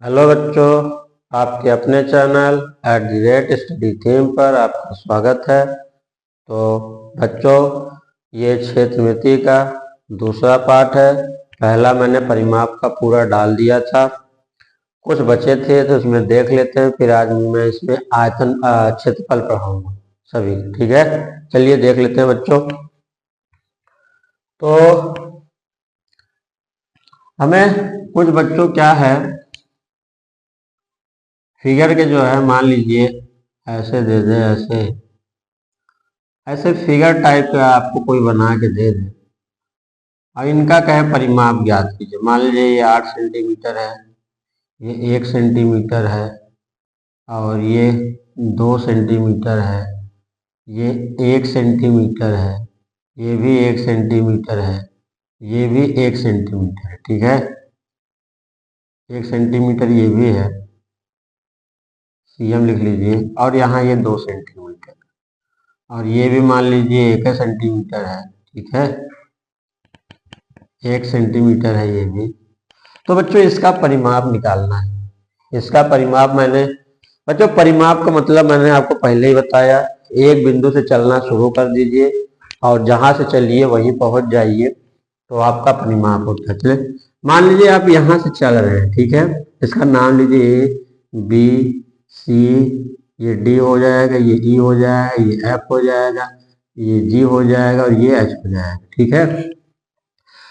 Hello बच्चों, आपके अपने चैनल @स्टडी थीम पर आपका स्वागत है। तो बच्चों, ये क्षेत्रमिति का दूसरा पार्ट है। पहला मैंने परिमाप का पूरा डाल दिया था, कुछ बचे थे तो उसमें देख लेते हैं। फिर आज मैं इसमें आयतन क्षेत्रफल पढ़ाऊंगा सभी, ठीक है। चलिए देख लेते हैं बच्चों। तो हमें कुछ बच्चों क्या है, फिगर के जो है मान लीजिए ऐसे दे दे, ऐसे ऐसे फिगर टाइप का आपको कोई बना के दे दे और इनका कहे परिमाप ज्ञात कीजिए। मान लीजिए ये 8 सेंटीमीटर है, ये 1 सेंटीमीटर है, और ये 2 सेंटीमीटर है, ये 1 सेंटीमीटर है, ये भी 1 सेंटीमीटर है, ये भी 1 सेंटीमीटर है, ठीक है। 1 सेंटीमीटर ये भी है, सीएम लिख लीजिए। और यहाँ ये 2 सेंटीमीटर, और ये भी मान लीजिए 1 सेंटीमीटर है, ठीक है। 1 सेंटीमीटर है ये भी। तो बच्चों इसका परिमाप निकालना है। इसका परिमाप बच्चों परिमाप का मतलब मैंने आपको पहले ही बताया। एक बिंदु से चलना शुरू कर दीजिए और जहां से चलिए वहीं पहुंच जाइए, तो आपका परिमाप होता है। चलिए मान लीजिए आप यहाँ से चल रहे हैं, ठीक है। इसका नाम लीजिए ए, बी, सी, ये डी हो जाएगा, ये ई हो जाएगा, ये एफ हो जाएगा, ये जी हो जाएगा और ये एच हो जाएगा, ठीक है।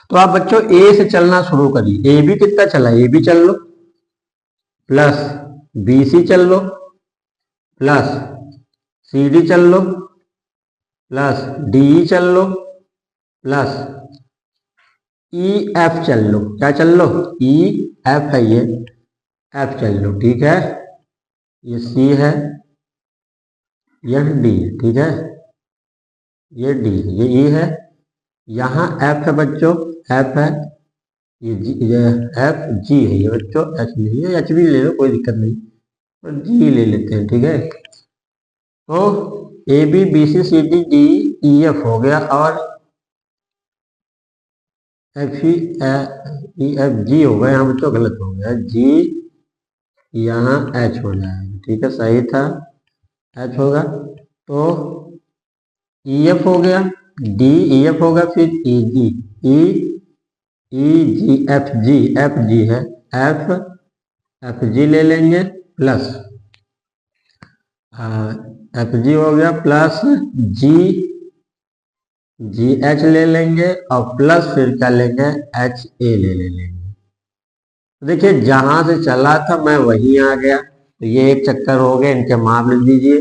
तो आप बच्चों ए से चलना शुरू करिए। ए बी कितना चला, ए बी चल लो, प्लस बी सी चल लो, प्लस सी डी चल लो, प्लस डी ई चल लो, प्लस ई एफ चल लो। क्या चल लो? ई एफ है ये, एफ चल लो, ठीक है। ये सी है, यह डी है, ठीक है। ये डी है, ये ई है, यहाँ एफ है बच्चों, एफ है, ये एफ जी है ये बच्चों, एच नहीं है। एच भी ले लो, कोई दिक्कत नहीं, और जी ले लेते हैं, ठीक है। तो A B B C C D D E F हो गया, और एफ ई एफ जी हो गया। यहाँ बच्चों गलत हो गया, जी यहाँ एच हो जाएगा, ठीक है, सही था, एच होगा। तो ई एफ हो गया, डी ई एफ होगा, फिर ई जी, ई ई जी एफ जी है, एफ एफ जी ले लेंगे, प्लस एफ जी हो गया, प्लस जी जी एच ले लेंगे, और प्लस फिर क्या लेंगे, एच ए ले लेंगे। तो देखिए जहां से चला था मैं वहीं आ गया, तो ये एक चक्कर हो गया। इनके माप लिख दीजिए।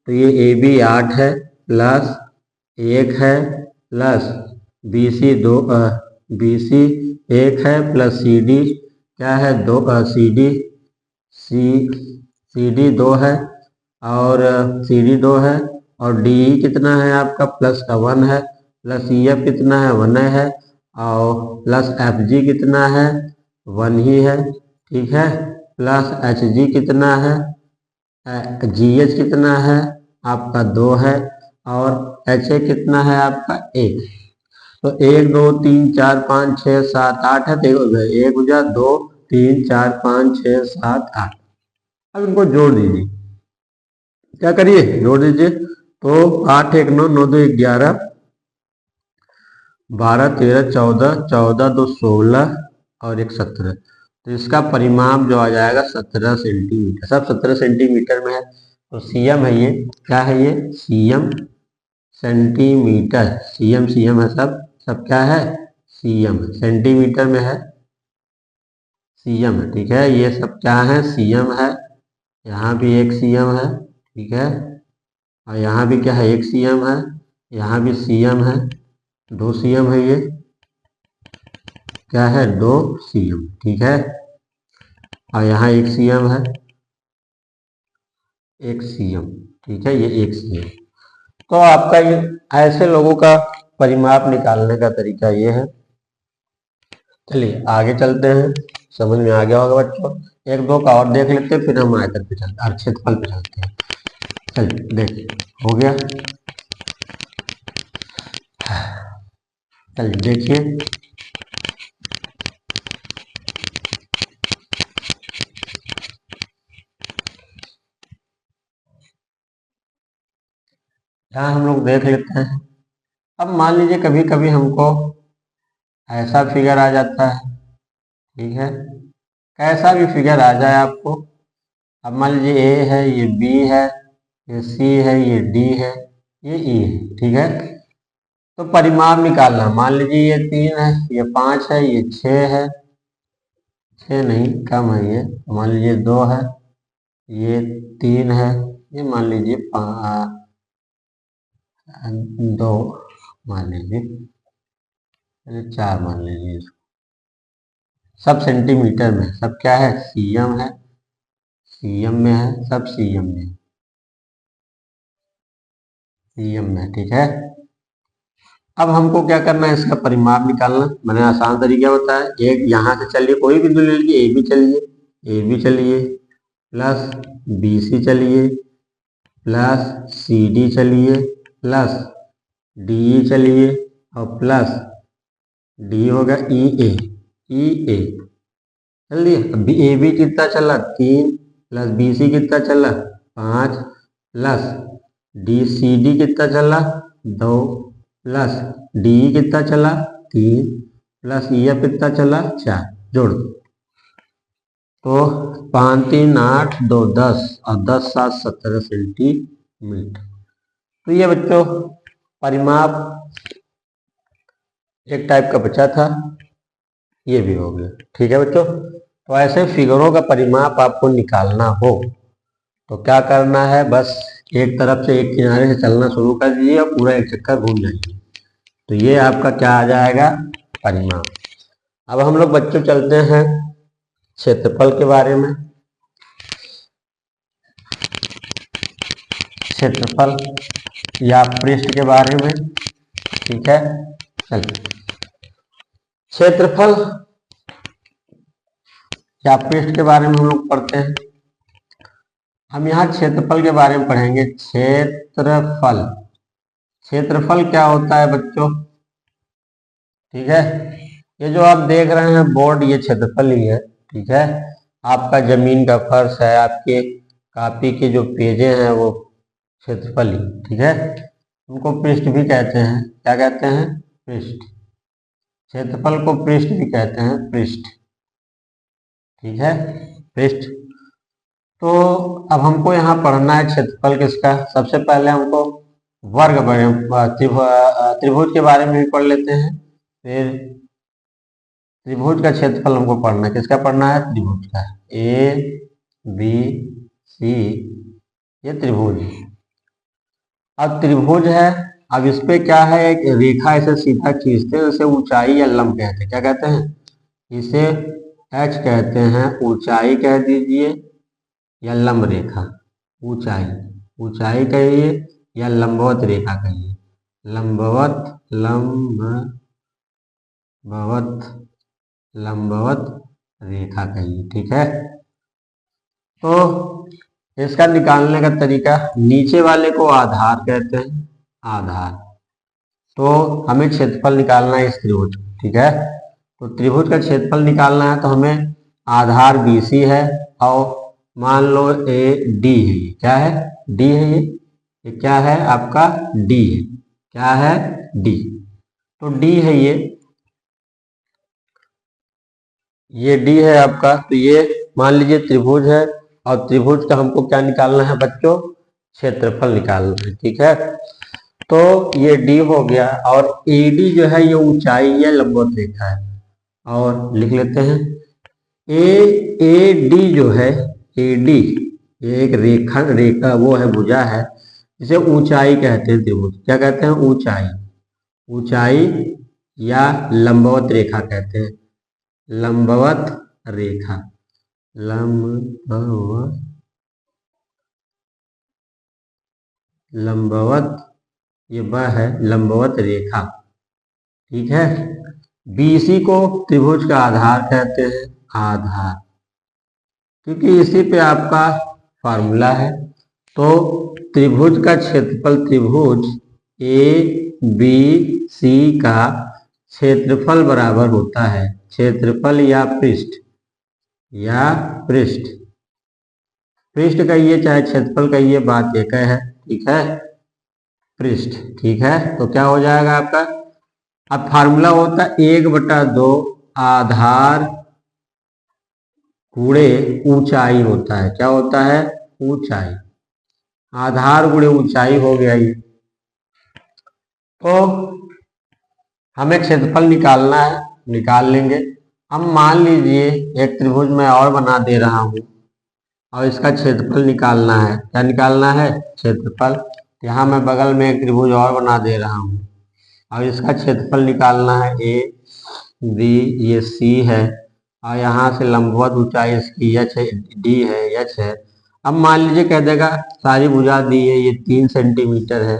तो ये ए बी 8 है, प्लस 1 है, plus B C 2, B C 1 है, प्लस सी डी क्या है, 2, सी डी सी डी 2 है, और सी डी 2 है, और डी ई कितना है आपका, प्लस का 1 है, प्लस ई एफ कितना है, 1 है, और प्लस एफ जी कितना है, 1 ही है, ठीक है। प्लस एच जी कितना है, जी एच कितना है आपका 2 है, और एच ए कितना है आपका 1। तो 1 2 3 4 5 6 7 8 है, देखो 1 गुजा 2 3 4 5 6 7 8। अब इनको जोड़ दीजिए, क्या करिए, जोड़ दीजिए। तो 8 1 9 9 2 11 12 13 14 14 2 16 और 1 17। तो इसका परिमाप जो आ जाएगा 17 सेंटीमीटर। सब 17 सेंटीमीटर में है। तो सीएम है ये, क्या है ये, सीएम सेंटीमीटर, सीएम सीएम है, सब सब क्या है, सीएम सेंटीमीटर में है, सीएम है, ठीक है। ये सब क्या है, सीएम है। यहाँ भी एक सीएम है, ठीक है, और यहाँ भी क्या है, एक सीएम है, यहाँ भी सीएम है, 2 सीएम है, ये क्या है, 2 सीएम, ठीक है। और यहाँ एक सीएम है, एक सीएम, ठीक है, ये एक सीएम। तो आपका ये ऐसे लोगों का परिमाप निकालने का तरीका ये है। चलिए आगे चलते हैं, समझ में आ गया होगा बच्चों। एक दो का और देख लेते हैं, फिर हम आयतन पे चलते हैं, क्षेत्रफल पे चलते हैं। चलिए देखिए, हो गया, चलिए देखिए। यहाँ हम लोग देख लेते हैं। अब मान लीजिए कभी कभी हमको ऐसा फिगर आ जाता है, ठीक है, कैसा भी फिगर आ जाए आपको। अब मान लीजिए ए है, ये बी है, ये सी है, ये डी है, ये ई है, ठीक है। तो परिमाप निकालना, मान लीजिए ये 3 है, ये 5 है, ये 6 है, 6 नहीं कम है ये, मान लीजिए 2 है, ये 3 है, ये मान लीजिए 2 मान लीजिए, 4 मान लीजिए। सब सेंटीमीटर में, सब क्या है, सीएम है, सीएम में है, सब सीएम में, सीएम में, ठीक है। अब हमको क्या करना है, इसका परिमाप निकालना। मैंने आसान तरीका बताया, एक यहाँ से चलिए, कोई बिंदु ले लीजिए, ए बी चलिए, ए बी चलिए, प्लस बी सी चलिए, प्लस सी डी चलिए, प्लस डी ई चलिए, और प्लस डी होगा ई ए, ई ए चलिए। अब ए बी कितना चला, 3, प्लस बी सी कितना चला, 5, प्लस डी सी डी कितना चला, 2, प्लस डी कितना चला, 3, प्लस ई एफ कितना चला, 4, जोड़ दो। तो 5 3 8 2 10 और 10 7 17 सेंटीमीटर। तो ये बच्चों परिमाप एक टाइप का बचा था, ये भी हो गया, ठीक है बच्चों। तो ऐसे फिगरों का परिमाप आपको निकालना हो तो क्या करना है, बस एक तरफ से एक किनारे से चलना शुरू कर दीजिए और पूरा एक चक्कर घूम जाइए, तो ये आपका क्या आ जाएगा, परिमाप। अब हम लोग बच्चों चलते हैं क्षेत्रफल के बारे में। क्षेत्रफल या पृष्ठ के बारे में, ठीक है। चलिए क्षेत्रफल या पृष्ठ के बारे में हम लोग पढ़ते हैं। हम यहाँ क्षेत्रफल के बारे में पढ़ेंगे। क्षेत्रफल, क्षेत्रफल क्या होता है बच्चों, ठीक है। ये जो आप देख रहे हैं बोर्ड, ये क्षेत्रफल ही है, ठीक है। आपका जमीन का फर्श है, आपके कॉपी के जो पेजें हैं वो क्षेत्रफल ही, ठीक है। उनको पृष्ठ भी कहते हैं, क्या कहते हैं, पृष्ठ। क्षेत्रफल को पृष्ठ भी कहते हैं, पृष्ठ, ठीक है, पृष्ठ। तो अब हमको यहाँ पढ़ना है क्षेत्रफल किसका। सबसे पहले हमको वर्ग त्रिभुज के बारे में भी पढ़ लेते हैं। फिर त्रिभुज का क्षेत्रफल हमको पढ़ना है, किसका पढ़ना है, त्रिभुज का। ए बी सी, ये त्रिभुज है। अब त्रिभुज है, अब इस पे क्या है, एक रेखा ऐसे सीधा खींचते हैं, उसे ऊंचाई या लंब कहते हैं। क्या कहते हैं, इसे एच कहते हैं, ऊंचाई कह दीजिए, या लंब रेखा, ऊंचाई, ऊंचाई कहिए या लंबवत रेखा कहिए, लंबवत, लंबवत रेखा कहिए, ठीक है। तो इसका निकालने का तरीका, नीचे वाले को आधार कहते हैं, आधार। तो हमें क्षेत्रफल निकालना है इस त्रिभुज, ठीक है। तो त्रिभुज का क्षेत्रफल निकालना है तो हमें आधार BC है, और मान लो ए डी है, ये क्या है, डी है, ये क्या है आपका, डी है, क्या है, डी। तो डी है ये डी है आपका। तो ये मान लीजिए त्रिभुज है, और त्रिभुज का हमको क्या निकालना है बच्चों, क्षेत्रफल निकालना है, ठीक है। तो ये डी हो गया, और AD जो है ये ऊंचाई या लंबवत रेखा है, और लिख लेते हैं AD जो है, AD ये एक रेखा वो है, भुजा है, जिसे ऊंचाई कहते हैं, त्रिभुज क्या कहते हैं, ऊंचाई, ऊंचाई या लंबवत रेखा कहते हैं, लंबवत रेखा, लंबवत, ये वह है लंबवत रेखा, ठीक है। BC को त्रिभुज का आधार कहते हैं, आधार, क्योंकि इसी पे आपका फार्मूला है। तो त्रिभुज का क्षेत्रफल, त्रिभुज ABC का क्षेत्रफल बराबर होता है, क्षेत्रफल या पृष्ठ, या पृष्ठ, पृष्ठ कहिए चाहे क्षेत्रफल कहिए, बात एक है, ठीक है। पृष्ठ। ठीक है, तो क्या हो जाएगा आपका, अब फार्मूला होता है 1/2 आधार गुणे ऊंचाई होता है। क्या होता है, ऊंचाई, आधार गुणे ऊंचाई हो गया ये। तो हमें क्षेत्रफल निकालना है, निकाल लेंगे। अब मान लीजिए एक त्रिभुज मैं और बना दे रहा हूं और इसका क्षेत्रफल निकालना है। क्या निकालना है, क्षेत्रफल। यहाँ मैं बगल में एक त्रिभुज और बना दे रहा हूँ और इसका क्षेत्रफल निकालना है। ए बी, ये सी है और यहाँ से लंबवत ऊंचाई इसकी एच है, डी है, एच है। अब मान लीजिए कह देगा सारी भुजा दी है, ये 3 सेंटीमीटर है,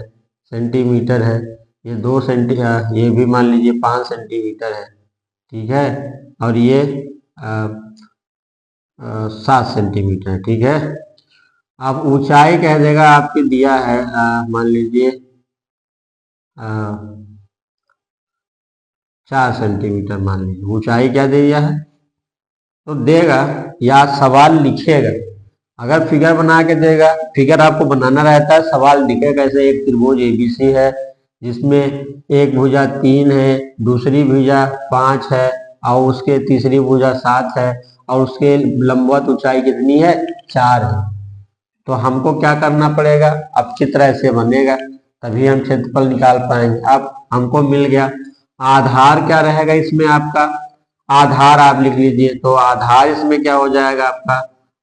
सेंटीमीटर है, ये 2 सेंटी, ये भी मान लीजिए 5 सेंटीमीटर है। ठीक है, और ये 7 सेंटीमीटर है। ठीक है, अब ऊंचाई कह देगा आपकी दिया है, मान लीजिए 4 सेंटीमीटर, मान लीजिए ऊंचाई क्या दे दिया है, तो देगा या सवाल लिखेगा। अगर फिगर बना के देगा, फिगर आपको बनाना रहता है, सवाल लिखेगा कैसे। एक त्रिभुज एबीसी है जिसमें एक भुजा 3 है, दूसरी भुजा 5 है और उसके तीसरी भुजा 7 है और उसके लंबवत ऊंचाई कितनी है, 4 है। तो हमको क्या करना पड़ेगा, अब चित्र ऐसे बनेगा तभी हम क्षेत्रफल निकाल पाएंगे। अब हमको मिल गया, आधार क्या रहेगा इसमें आपका, आधार आप लिख लीजिए। तो आधार इसमें क्या हो जाएगा आपका,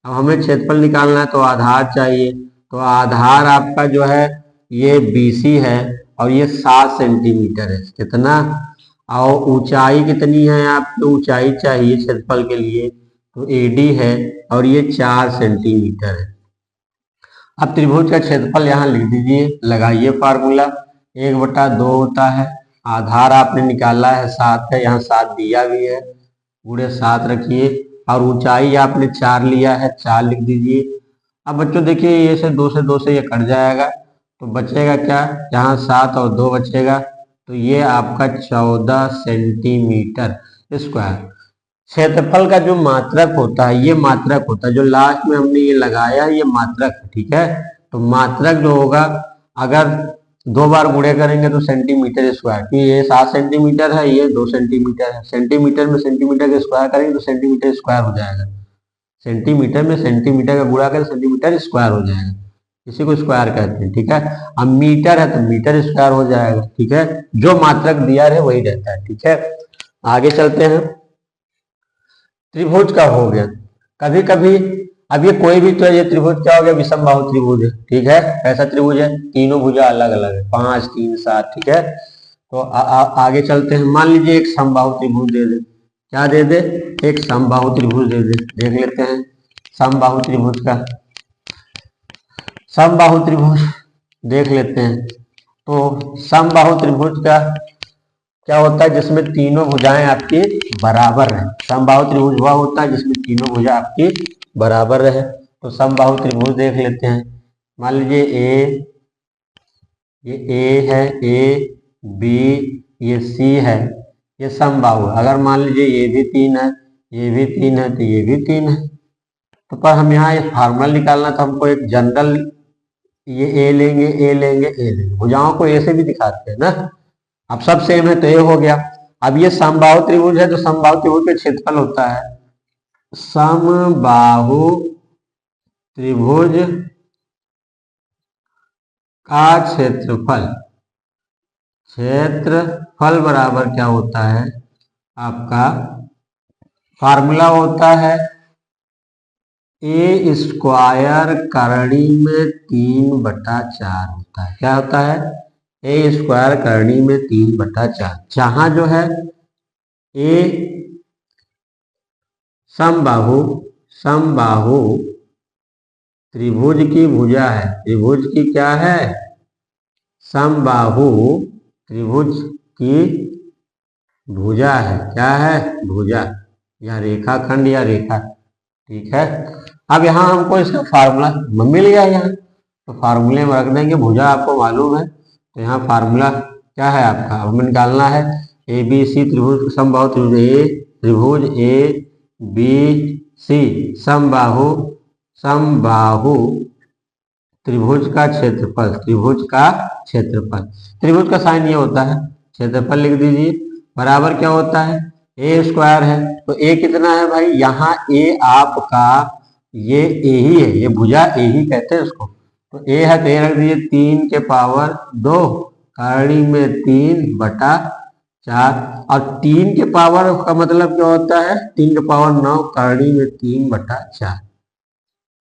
अब हमें क्षेत्रफल निकालना है तो आधार चाहिए। तो आधार आपका जो है ये बीसी है और ये 7 सेंटीमीटर है। कितना, और ऊंचाई कितनी है आपको, ऊंचाई चाहिए क्षेत्रफल के लिए, तो एडी है और ये 4 सेंटीमीटर है। अब त्रिभुज का क्षेत्रफल यहाँ लिख दीजिए, लगाइए फार्मूला, 1/2 होता है, आधार आपने निकाला है 7 है, यहाँ 7 दिया भी है, गुणे 7 रखिए और ऊंचाई आपने 4 लिया है, 4 लिख दीजिए। अब बच्चों देखिए ये से 2 से ये कट जाएगा तो बचेगा क्या, यहाँ 7 और 2 बचेगा, तो ये आपका 14 सेंटीमीटर स्क्वायर। क्षेत्रफल का जो मात्रक होता है, ये मात्रक होता है, जो लास्ट में हमने ये लगाया ये मात्रक है। ठीक है, तो मात्रक जो होगा, अगर 2 बार गुणे करेंगे तो सेंटीमीटर स्क्वायर, क्योंकि ये 7 सेंटीमीटर है, ये 2 सेंटीमीटर है, सेंटीमीटर में सेंटीमीटर का स्क्वायर करेंगे तो सेंटीमीटर स्क्वायर हो जाएगा, सेंटीमीटर में सेंटीमीटर का गुणा करें सेंटीमीटर स्क्वायर हो जाएगा, इसी को स्क्वायर कहते हैं। ठीक है, अब मीटर है तो मीटर स्क्वायर हो जाएगा। ठीक है, जो मात्रक दिया है वही रहता है। ठीक है, आगे चलते हैं। त्रिभुज का हो गया, कभी कभी अब ये कोई भी, तो ये त्रिभुज क्या हो गया, विषमबाहु त्रिभुज है। ठीक है, कैसा त्रिभुज है, तीनों भुजा अलग अलग है, 5 3 7। ठीक है, तो आगे चलते हैं। मान लीजिए एक समबाहु त्रिभुज दे दे, क्या दे दे, एक समबाहु त्रिभुज दे दे। देख लेते हैं समबाहु त्रिभुज का, समबाहु त्रिभुज देख लेते हैं। तो समबाहु त्रिभुज का क्या होता है, जिसमें तीनों भुजाएं आपकी बराबर रहे। समबाहु त्रिभुज वह होता है जिसमें तीनों भुजा आपकी बराबर रहे। तो समबाहु त्रिभुज देख लेते हैं। मान लीजिए ये ए है, ए बी, ये सी है, ये समबाहु। अगर मान लीजिए ये भी 3 है, ये भी 3 है, तो ये भी 3 है। तो पर हम यहाँ ये फार्मूला निकालना, तो हमको एक जनरल, ये ए लेंगे, ए लेंगे, ए लेंगे, भुजाओं को ए से भी दिखाते हैं ना। अब सब सेम है तो ये हो गया। अब ये समबाहु त्रिभुज है, तो समबाहु त्रिभुज का क्षेत्रफल होता है, समबाहु त्रिभुज का क्षेत्रफल, क्षेत्रफल बराबर क्या होता है आपका, फार्मूला होता है ए स्क्वायर करणी में 3/4 होता है। क्या होता है, ए स्क्वायर करणी में 3/4, जहां जो है ए समबाहु, समबाहु त्रिभुज की भुजा है, त्रिभुज की क्या है, समबाहु त्रिभुज की भुजा है। क्या है, भुजा या रेखाखंड या रेखा। ठीक है, अब यहाँ हमको इसका फार्मूला मिल गया यहाँ, तो फार्मूले में रख देंगे, भुजा आपको मालूम है, तो यहाँ फार्मूला क्या है आपका, हमें निकालना है ए बी सी त्रिभुज, समबाहु त्रिभुज ए, त्रिभुज ए बी सी समबाहु, समबाहु त्रिभुज का क्षेत्रफल, त्रिभुज का क्षेत्रफल, त्रिभुज का साइन ये होता है, क्षेत्रफल लिख दीजिए, बराबर क्या होता है ए स्क्वायर है। तो ए कितना है भाई, यहाँ ए आपका ये ए ही है, ये भुजा ए ही कहते हैं उसको, तो ए है तो ए रख दीजिए 3 के पावर 2 करणी में 3/4, और 3 के पावर का मतलब क्या होता है 3 के पावर 9 करणी में 3/4,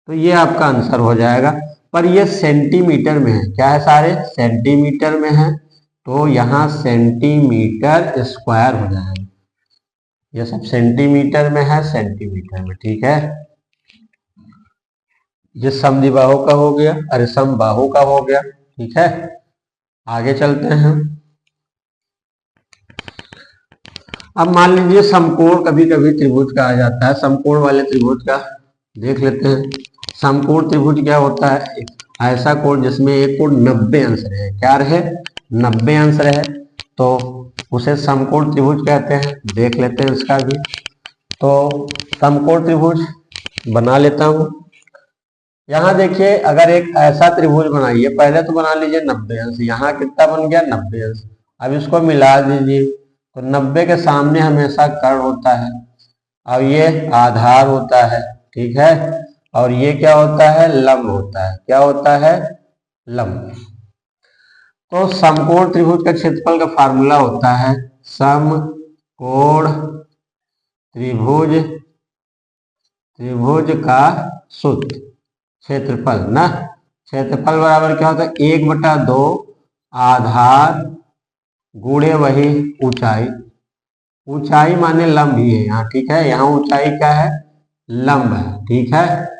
तो ये आपका आंसर हो जाएगा। पर ये सेंटीमीटर में है, क्या है सारे सेंटीमीटर में है, तो यहाँ सेंटीमीटर स्क्वायर हो जाएगा, ये सब सेंटीमीटर में है, सेंटीमीटर में, ठीक है। ये समद्विबाहु का हो गया, अरे समबाहु का हो गया, ठीक है। आगे चलते हैं। अब मान लीजिए समकोण कभी कभी त्रिभुज कहा जाता है, समकोण वाले त्रिभुज का देख लेते हैं। समकोण त्रिभुज क्या होता है, एक ऐसा कोण जिसमें एक कोण 90 अंश रहे, क्या रहे 90 अंश रहे, तो उसे समकोण त्रिभुज कहते हैं। देख लेते हैं इसका भी, तो समकोण त्रिभुज बना लेता हूं। यहाँ देखिए अगर एक ऐसा त्रिभुज बनाइए, पहले तो बना लीजिए 90 अंश, यहाँ कितना बन गया 90 अंश, अब इसको मिला दीजिए, तो 90 के सामने हमेशा कर्ण होता है, और ये आधार होता है, ठीक है, और ये क्या होता है लंब होता है, क्या होता है लंब। तो समकोण त्रिभुज का क्षेत्रफल का फार्मूला होता है समकोण त्रिभुज, त्रिभुज का सूत्र क्षेत्रफल ना, क्षेत्रफल बराबर क्या होता है 1/2 आधार गुणे वही ऊंचाई, ऊंचाई माने लंब ही है यहाँ, ठीक है, यहाँ ऊंचाई क्या है लंब है, ठीक है।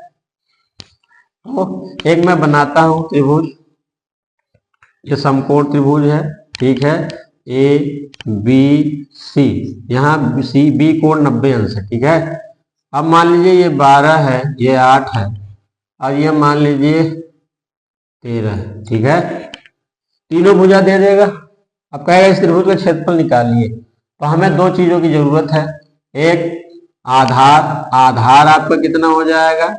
तो एक मैं बनाता हूं त्रिभुज, ये समकोण त्रिभुज है, ठीक है, ए बी सी, यहाँ सी बी कोण 90 अंश है, ठीक है। अब मान लीजिए ये 12 है, ये 8 है, और ये मान लीजिए 13, ठीक है, तीनों भुजा दे देगा। अब कहेगा इस त्रिभुज का क्षेत्रफल निकालिए, तो हमें दो चीजों की जरूरत है, एक आधार, आधार आपका कितना हो जाएगा,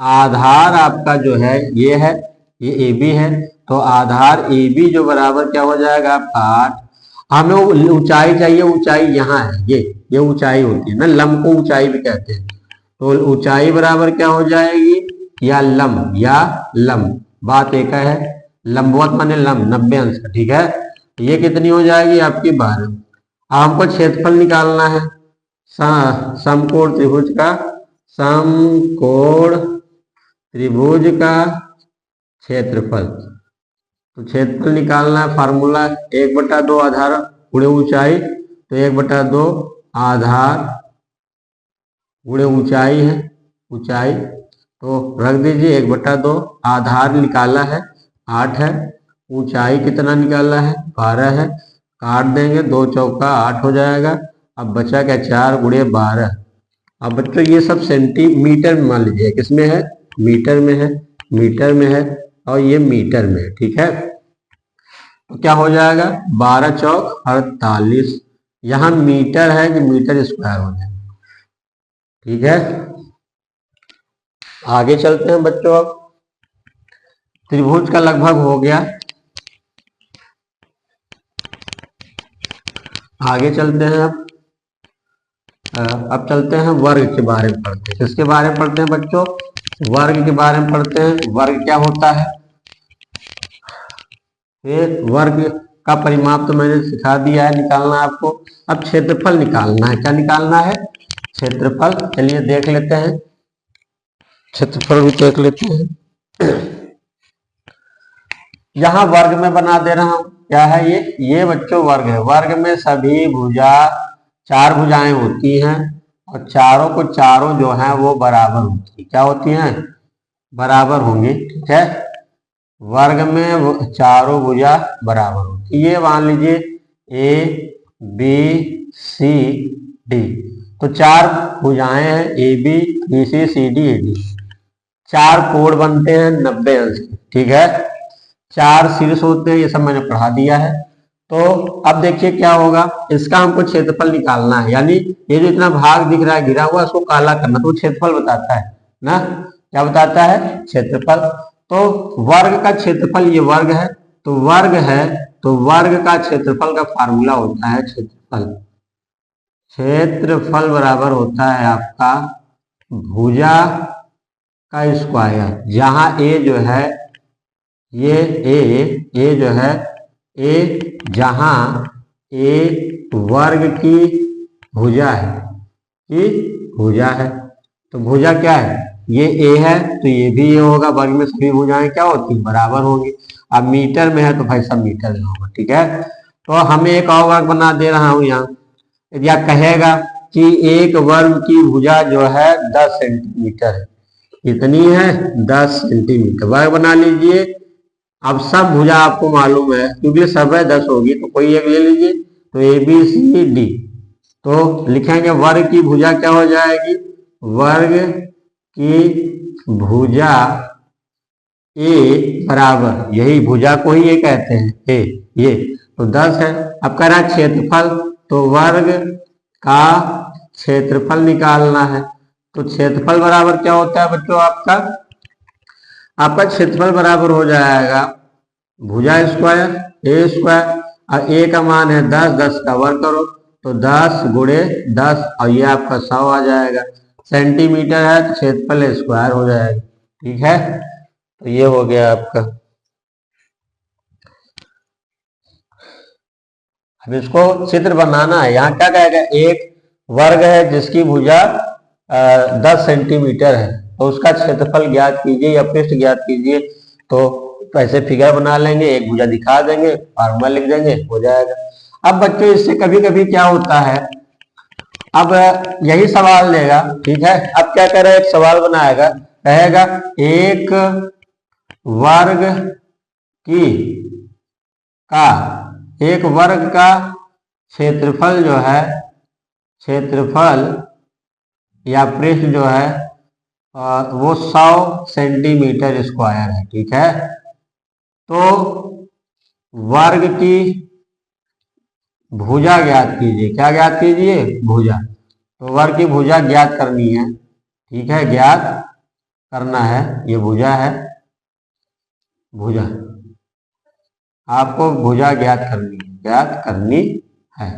आधार आपका जो है ये है, ये ए बी है, तो आधार ए बी जो बराबर क्या हो जाएगा आपका 8। हमें ऊंचाई चाहिए, ऊंचाई यहाँ है, ये ऊंचाई होती है ना, लंब को ऊंचाई भी कहते हैं, तो ऊंचाई बराबर क्या हो जाएगी या लंब, बात एक है, लंबवत माने लंब 90 अंश का, ठीक है। ये कितनी हो जाएगी आपकी 12। अब हमको क्षेत्रफल निकालना है समकोण त्रिभुज का, समकोण त्रिभुज का क्षेत्रफल, तो क्षेत्रफल निकालना है, फार्मूला 1/2 आधार गुणे ऊंचाई, तो 1/2 आधार गुणे ऊंचाई है, ऊंचाई, तो रख दीजिए 1/2, आधार निकाला है 8 है, ऊंचाई कितना निकाला है 12 है, काट देंगे 2 चौका 8 हो जाएगा। अब बचा क्या 4 गुणे 12। अब बच्चों ये सब सेंटीमीटर में मान लीजिए, किसमें है मीटर में है, मीटर में है, और ये मीटर में है, ठीक है। तो क्या हो जाएगा 12 चौक 48, यहाँ मीटर है कि मीटर स्क्वायर हो जाएगा, ठीक है। आगे चलते हैं बच्चों, अब त्रिभुज का लगभग हो गया, आगे चलते हैं। अब चलते हैं वर्ग के बारे में पढ़ते हैं। किसके बारे में पढ़ते हैं बच्चों, वर्ग के बारे में पढ़ते हैं। वर्ग क्या होता है, फिर वर्ग का परिमाप तो मैंने सिखा दिया है निकालना आपको। अब क्षेत्रफल निकालना है, क्या निकालना है क्षेत्रफल, चलिए देख लेते हैं, क्षेत्रफल भी देख लेते हैं। यहां वर्ग में बना दे रहा हूं, क्या है ये बच्चों वर्ग है। वर्ग में सभी भुजा 4 भुजाएं होती हैं, और चारों को चारों जो हैं वो बराबर होती है, क्या होती हैं बराबर होंगी, ठीक है। वर्ग में चारों भुजा बराबर होती है, ये मान लीजिए ए बी सी डी, तो 4 भुजाएं हैं A B B C C D A D, 4 कोण बनते हैं 90 अंश, ठीक है। 4 शीर्ष होते हैं, ये सब मैंने पढ़ा दिया है। तो अब देखिए क्या होगा, इसका हमको क्षेत्रफल निकालना है, यानी ये जो इतना भाग दिख रहा है घिरा हुआ, इसको काला करना, तो क्षेत्रफल बताता है ना, क्या बताता है क्षेत्रफल। तो वर्ग का क्षेत्रफल, ये वर्ग है तो वर्ग है, तो वर्ग का क्षेत्रफल का फार्मूला होता है क्षेत्रफल। क्षेत्रफल बराबर होता है आपका भुजा का स्क्वायर, जहां ए जो है ये ए जो है ए, जहां ए वर्ग की भुजा है, कि भुजा है, तो भुजा क्या है, ये ए है तो ये भी ये होगा, वर्ग में सभी भुजाएं क्या होती हैं, बराबर होंगी। अब मीटर में है तो भाई सब मीटर में होगा, ठीक है। तो हमें एक और वर्ग बना दे रहा हूं यहाँ, या कहेगा कि एक वर्ग की भुजा जो है 10 सेंटीमीटर है, कितनी है 10 सेंटीमीटर, वर्ग बना लीजिए। अब सब भुजा आपको मालूम है क्योंकि सब है 10 होगी, तो कोई एक ले लीजिए, तो ए बी सी डी, तो लिखेंगे वर्ग की भुजा क्या हो जाएगी, वर्ग की भुजा ए बराबर, यही भुजा को ही ये कहते हैं ए, ये तो 10 है। अब कह रहा है क्षेत्रफल, तो वर्ग का क्षेत्रफल निकालना है, तो क्षेत्रफल बराबर क्या होता है बच्चों, आपका क्षेत्रफल बराबर हो जाएगा भुजा स्क्वायर ए स्क्वायर, और ए का मान है 10, 10 का वर्ग करो तो 10 गुणे 10, और ये आपका 100 आ जाएगा। सेंटीमीटर है तो क्षेत्रफल स्क्वायर हो जाएगा, ठीक है। तो ये हो गया आपका। अब इसको चित्र बनाना है, यहाँ क्या कहेगा, एक वर्ग है जिसकी भुजा 10 सेंटीमीटर है, तो उसका क्षेत्रफल ज्ञात कीजिए या पृष्ठ ज्ञात कीजिए। तो ऐसे फिगर बना लेंगे, एक भुजा दिखा देंगे, फार्मूला लिख देंगे, हो जाएगा। अब बच्चों इससे कभी कभी क्या होता है, अब यही सवाल देगा, ठीक है। अब क्या करें, एक सवाल बनाएगा, कहेगा एक वर्ग की का, एक वर्ग का क्षेत्रफल जो है, क्षेत्रफल या पृष्ठ जो है वो 100 सेंटीमीटर स्क्वायर है, ठीक है। तो वर्ग की भुजा ज्ञात कीजिए, क्या ज्ञात कीजिए, भुजा। तो वर्ग की भुजा ज्ञात करनी है, ठीक है, ज्ञात करना है, ये भुजा है, भुजा आपको भुजा ज्ञात करनी है, ज्ञात करनी है,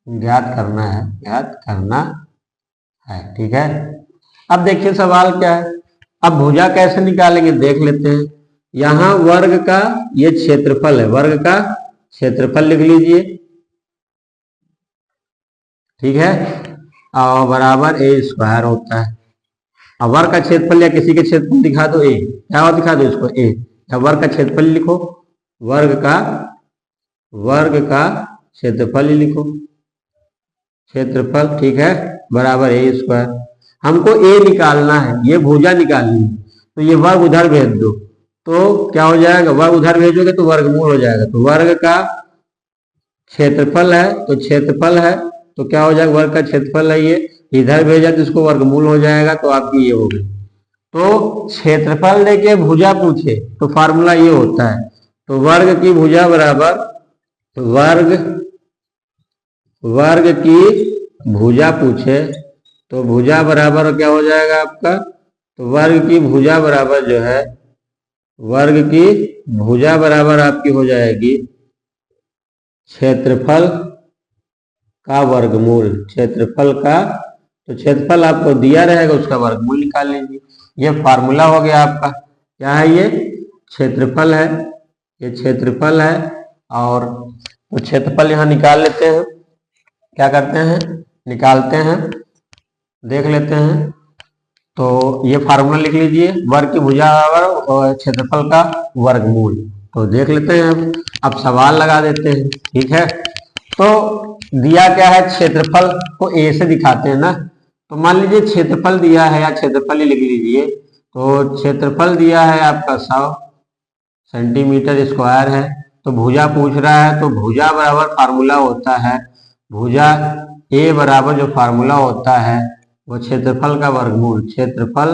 ज्ञात करना है, ज्ञात करना है, ठीक है। अब देखिए सवाल क्या है, अब भुजा कैसे निकालेंगे देख लेते हैं। यहां वर्ग का ये क्षेत्रफल है, वर्ग का क्षेत्रफल लिख लीजिए, ठीक है, और बराबर ए स्क्वायर होता है। अब वर्ग का क्षेत्रफल या किसी के क्षेत्रफल दिखा दो, ए क्या और दिखा दो इसको, ए, या वर्ग का क्षेत्रफल लिखो, वर्ग का क्षेत्रफल ही लिखो, क्षेत्रफल, ठीक है, बराबर ए स्क्वायर। हमको ए निकालना है, ये भुजा निकालनी है, तो ये वर्ग उधर भेज दो, तो क्या हो जाएगा, वर्ग उधर भेजोगे तो वर्गमूल हो जाएगा। तो वर्ग का क्षेत्रफल है, तो क्षेत्रफल है तो क्या हो जाएगा, वर्ग का क्षेत्रफल है, ये इधर भेजा तो इसको वर्गमूल हो जाएगा, तो आपकी ये हो गई। तो क्षेत्रफल देके भुजा पूछे तो फार्मूला ये होता है, तो वर्ग की भुजा बराबर वर्ग की भुजा पूछे तो भुजा बराबर क्या हो जाएगा आपका, तो वर्ग की भुजा बराबर जो है, वर्ग की भुजा बराबर आपकी हो जाएगी क्षेत्रफल का वर्गमूल, क्षेत्रफल का, तो क्षेत्रफल आपको दिया रहेगा उसका वर्गमूल निकाल लीजिए। ये फार्मूला हो गया आपका, क्या है ये क्षेत्रफल है, ये क्षेत्रफल है। और तो क्षेत्रफल यहाँ निकाल लेते हैं, क्या करते हैं, निकालते हैं, देख लेते हैं। तो ये फार्मूला लिख लीजिए, वर्ग की भुजा बराबर और क्षेत्रफल का वर्गमूल। तो देख लेते हैं, अब सवाल लगा देते हैं, ठीक है। तो दिया क्या है, क्षेत्रफल को ए से दिखाते हैं ना, तो मान लीजिए क्षेत्रफल दिया है, या क्षेत्रफल ही लिख लीजिए। तो क्षेत्रफल दिया है आपका 100 सेंटीमीटर स्क्वायर है, तो भुजा पूछ रहा है, तो भुजा बराबर फार्मूला होता है, भुजा ए बराबर जो फार्मूला होता है वो क्षेत्रफल का वर्गमूल, क्षेत्रफल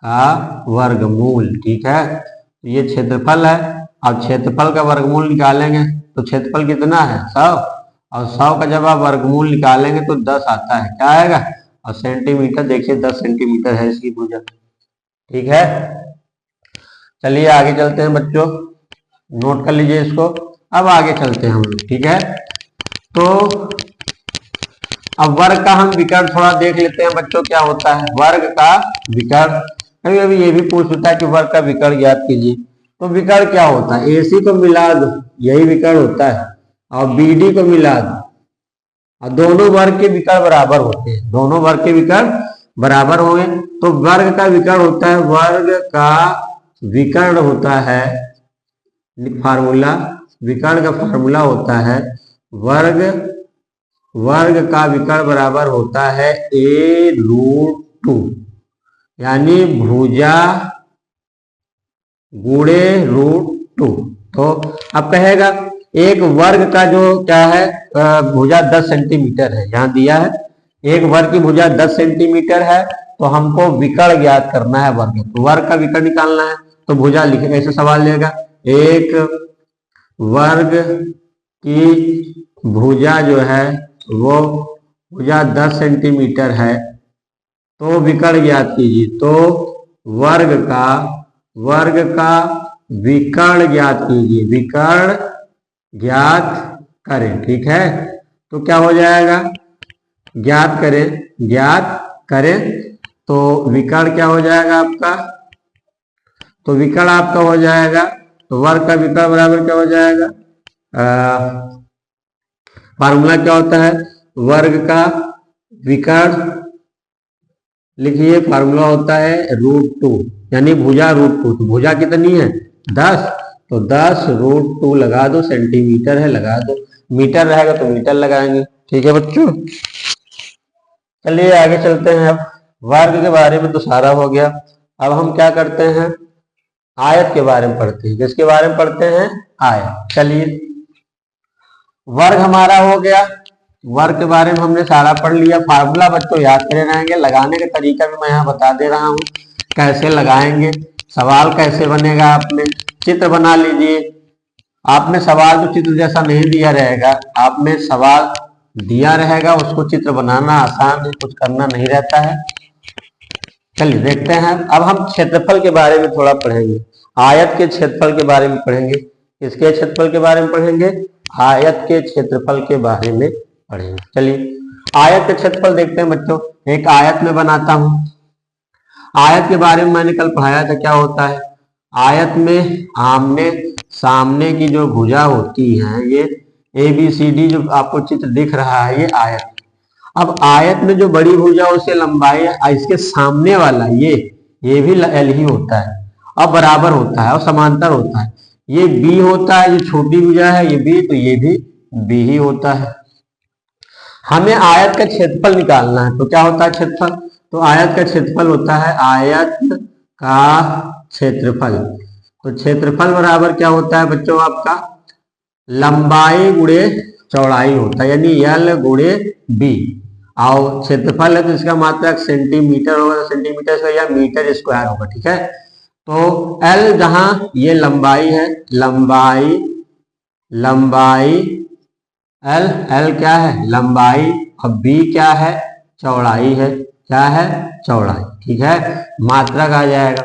का वर्गमूल, ठीक है। तो ये क्षेत्रफल है, अब क्षेत्रफल का वर्गमूल निकालेंगे तो क्षेत्रफल कितना है 100, और 100 का जब आप वर्गमूल निकालेंगे तो 10 आता है, क्या आएगा, और सेंटीमीटर देखिए 10 सेंटीमीटर है इसकी भुजा, ठीक है, चलिए आगे चलते हैं बच्चों, नोट कर लीजिए इसको। अब आगे चलते हैं हम लोग, ठीक है। तो अब वर्ग का हम विकर्ण थोड़ा देख लेते हैं बच्चों, क्या होता है वर्ग का विकर्ण। कभी कभी ये भी पूछता है कि वर्ग का विकर्ण ज्ञात कीजिए। तो विकर्ण क्या होता है, AC को मिला दो, यही विकर्ण होता है, और BD को मिला दो, और दोनों वर्ग के विकर्ण बराबर होते हैं, दोनों वर्ग के विकर्ण बराबर होंगे। तो वर्ग का विकर्ण होता है, वर्ग का विकर्ण होता है, फार्मूला, विकर्ण का फार्मूला होता है वर्ग का विकर्ण बराबर होता है A√2, यानी भुजा गुणे √2। तो अब कहेगा एक वर्ग का जो क्या है भुजा 10 सेंटीमीटर है, यहाँ दिया है एक वर्ग की भुजा 10 सेंटीमीटर है, तो हमको विकर्ण ज्ञात करना है वर्ग, तो वर्ग का विकर्ण निकालना है। तो भुजा लिखे, ऐसे सवाल लेगा, एक वर्ग की भुजा जो है वो भुजा 10 सेंटीमीटर है, तो विकर्ण ज्ञात कीजिए। तो वर्ग का विकर्ण ज्ञात कीजिए, विकर्ण ज्ञात करें, ठीक है। तो क्या हो जाएगा, ज्ञात करें तो विकर्ण क्या हो जाएगा आपका, तो विकर्ण आपका हो जाएगा, तो वर्ग का विकर्ण बराबर क्या हो जाएगा, फार्मूला क्या होता है वर्ग का विकर्ण, लिखिए फार्मूला होता है √2, यानी भुजा √2। तो भुजा कितनी है 10, तो 10√2 लगा दो, सेंटीमीटर है लगा दो, मीटर रहेगा तो मीटर लगाएंगे, ठीक है बच्चों। चलिए आगे चलते हैं। अब वर्ग के बारे में तो सारा हो गया, अब हम क्या करते हैं आयत के बारे में पढ़ते हैं। किसके बारे में पढ़ते हैं, आयत। चलिए वर्ग हमारा हो गया, वर्ग के बारे में हमने सारा पढ़ लिया। फार्मूला बच्चों याद करे रहेंगे, लगाने का तरीका भी मैं यहाँ बता दे रहा हूँ कैसे लगाएंगे, सवाल कैसे बनेगा। आपने चित्र बना लीजिए, आपने सवाल तो चित्र जैसा नहीं दिया रहेगा, आपने सवाल दिया रहेगा, उसको चित्र बनाना आसान है, कुछ करना नहीं रहता है। चलिए देखते हैं, अब हम क्षेत्रफल के बारे में थोड़ा पढ़ेंगे, आयत के क्षेत्रफल के बारे में पढ़ेंगे। इसके क्षेत्रफल के बारे में पढ़ेंगे, आयत के क्षेत्रफल के बारे में पढ़ेंगे। चलिए आयत के क्षेत्रफल देखते हैं बच्चों। एक आयत में बनाता हूं, आयत के बारे में मैंने कल पढ़ाया था, क्या होता है आयत में आमने सामने की जो भुजा होती है, ये ABCD जो आपको चित्र दिख रहा है, ये आयत। अब आयत में जो बड़ी भुजा उससे लंबाई है, इसके सामने वाला ये भी L ही होता है, और बराबर होता है और समांतर होता है। ये B होता है, ये छोटी भुजा है, ये B, तो ये भी B ही होता है। हमें आयत का क्षेत्रफल निकालना है, तो क्या होता है क्षेत्रफल, तो आयत का क्षेत्रफल होता है आयत का क्षेत्रफल। तो क्षेत्रफल बराबर क्या होता है बच्चों आपका लंबाई गुणे चौड़ाई होता है, यानी L गुणे B। और क्षेत्रफल है तो इसका मात्रक सेंटीमीटर होगा, तो सेंटीमीटर से या मीटर स्क्वायर होगा, ठीक है। तो L जहां ये लंबाई है, लंबाई L क्या है लंबाई, और B क्या है चौड़ाई है, क्या है चौड़ाई, ठीक है, मात्रक आ जाएगा।